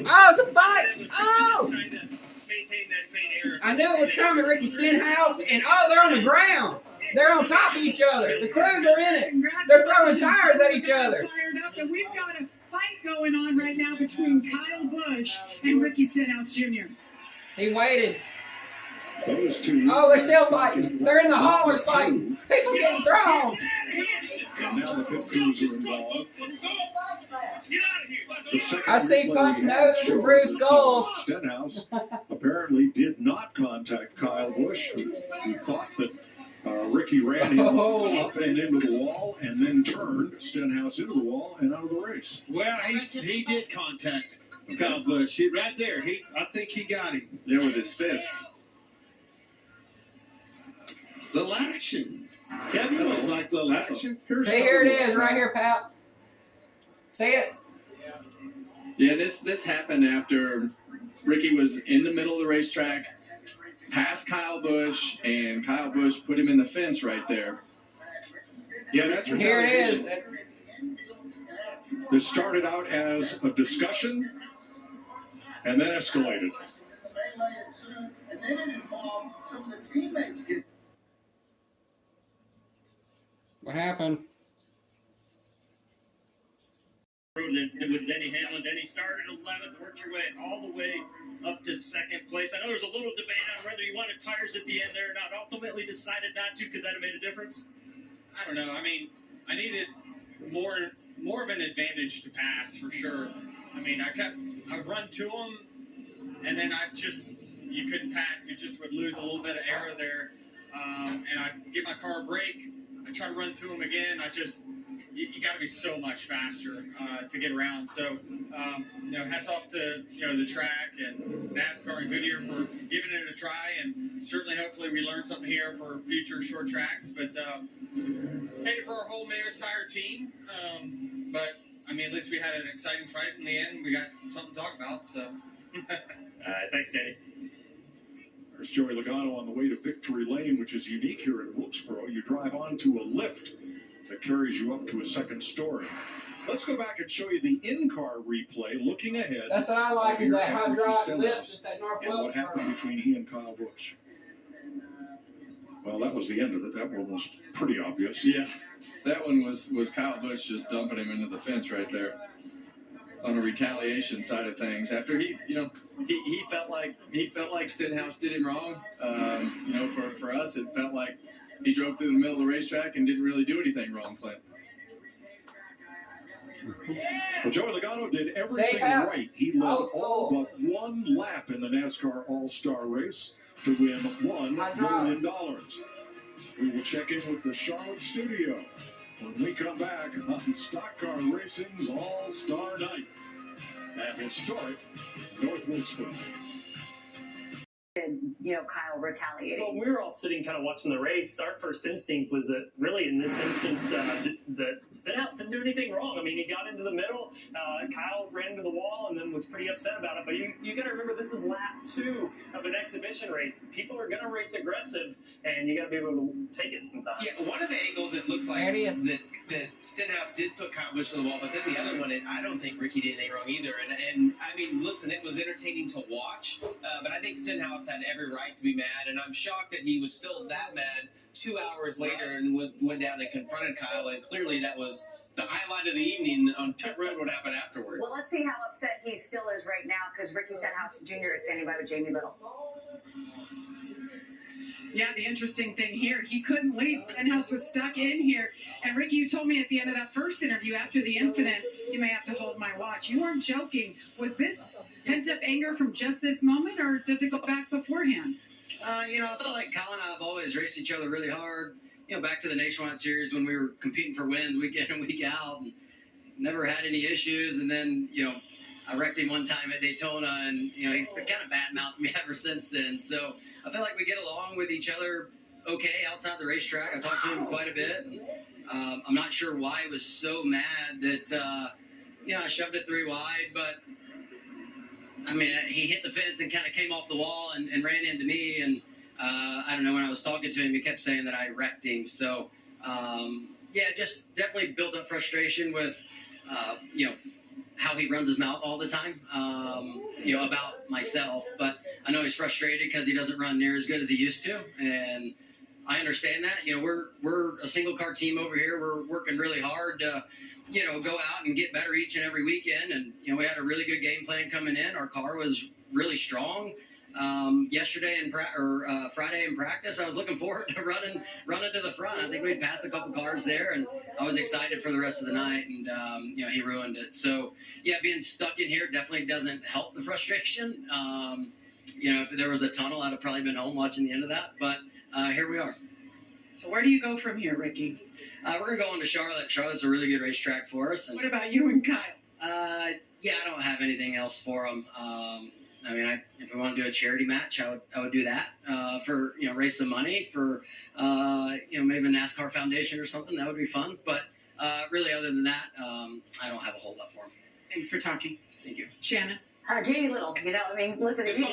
Oh, it's a fight! Oh! I knew it was coming, Ricky Stenhouse, and oh, they're on the ground. They're on top of each other. The crews are in it. They're throwing tires at each other. Fired up, and we've got a fight going on right now between Kyle Busch and Ricky Stenhouse Jr. He waited. Those two. Oh, they're still fighting. They're in the haulers fighting. People's getting thrown. And now the pit crews are involved. I see punched noses and bruised skulls. Stenhouse apparently did not contact Kyle Busch, who thought that Ricky ran him up and into the wall and then turned Stenhouse into the wall and out of the race. Well, he did contact Kyle Busch. Right there. I think he got him. Yeah, with his fist. Little action. Kevin, looks like little action. See, here it is, right here, pal. See it? Yeah, this happened after Ricky was in the middle of the racetrack, past Kyle Busch, and Kyle Busch put him in the fence right there. Yeah, that's Here it is. This started out as a discussion and then escalated. What happened? With Denny Hamlin. Denny started 11th, worked your way all the way up to second place. I know there's a little debate on whether you wanted tires at the end there or not. Ultimately decided not to. Could that have made a difference? I don't know. I mean, I needed more of an advantage to pass for sure. I mean, I would run to him, and then you couldn't pass. You just would lose a little bit of air there, and I'd give my car a break. I try to run to him again. You got to be so much faster to get around. So, hats off to, the track and NASCAR and Goodyear for giving it a try. And certainly, hopefully, we learn something here for future short tracks. But headed for our whole Mayor's Tire team. But, I mean, at least we had an exciting fight in the end. We got something to talk about. So, thanks, Danny. There's Joey Logano on the way to Victory Lane, which is unique here in Wilkesboro. You drive onto a lift that carries you up to a second story. Let's go back and show you the in-car replay, looking ahead. That's what I like, is that hydraulic lift. It's at North and what happened Wilkesboro. between he and Kyle Busch. Well, that was the end of it. That one was pretty obvious. Yeah, that one was Kyle Busch just dumping him into the fence right there on the retaliation side of things. After he felt like Stenhouse did him wrong. For us, it felt like he drove through the middle of the racetrack and didn't really do anything wrong, Clint. Well, Joey Logano did everything right. He led all but one lap in the NASCAR All-Star Race to win $1 million. We will check in with the Charlotte studio when we come back on Stock Car Racing's All-Star Night at historic North Wilkesboro. Kyle retaliating. Well, we were all sitting kind of watching the race. Our first instinct was that really in this instance, that Stenhouse didn't do anything wrong. I mean, he got into the middle. Kyle ran into the wall and then was pretty upset about it. But you got to remember, this is lap 2 of an exhibition race. People are going to race aggressive, and you got to be able to take it sometimes. Yeah, one of the angles, it looks like that Stenhouse did put Kyle Busch on the wall, but then the other one, I don't think Ricky did anything wrong either. And I mean, listen, it was entertaining to watch, but I think Stenhouse had every right to be mad, and I'm shocked that he was still that mad 2 hours later and went down and confronted Kyle, and clearly that was the highlight of the evening on pit road. What happened afterwards? Well, let's see how upset he still is right now, because Ricky Stenhouse Jr. is standing by with Jamie Little. Yeah, the interesting thing here, he couldn't leave. Stenhouse was stuck in here. And Ricky, you told me at the end of that first interview after the incident, you may have to hold my watch. You weren't joking. Was this pent-up anger from just this moment, or does it go back beforehand? I felt like Kyle and I have always raced each other really hard. Back to the Nationwide Series when we were competing for wins week in and week out, and never had any issues. And then, I wrecked him one time at Daytona, and, he's been kind of bad-mouthed me ever since then. So I feel like we get along with each other okay outside the racetrack. I talked to him quite a bit. And, I'm not sure why he was so mad that, I shoved it 3 wide, but I mean, he hit the fence and kind of came off the wall and ran into me. And I don't know, when I was talking to him, he kept saying that I wrecked him. So, just definitely built up frustration with, how he runs his mouth all the time, about myself. But I know he's frustrated because he doesn't run near as good as he used to, and I understand that. We're a single car team over here. We're working really hard to, go out and get better each and every weekend. And we had a really good game plan coming in. Our car was really strong. Yesterday Friday in practice, I was looking forward to running to the front. I think we'd passed a couple cars there, and I was excited for the rest of the night. And he ruined it. So yeah, being stuck in here definitely doesn't help the frustration. If there was a tunnel, I'd have probably been home watching the end of that. But here we are. So where do you go from here, Ricky? We're gonna go on to Charlotte. Charlotte's a really good racetrack for us. And, what about you and Kyle? I don't have anything else for them. If we want to do a charity match, I would do that for raise some money for maybe a NASCAR Foundation or something. That would be fun. But really, other than that, I don't have a whole lot for them. Thanks for talking. Thank you, Shannon. Jamie Little. Listen, if you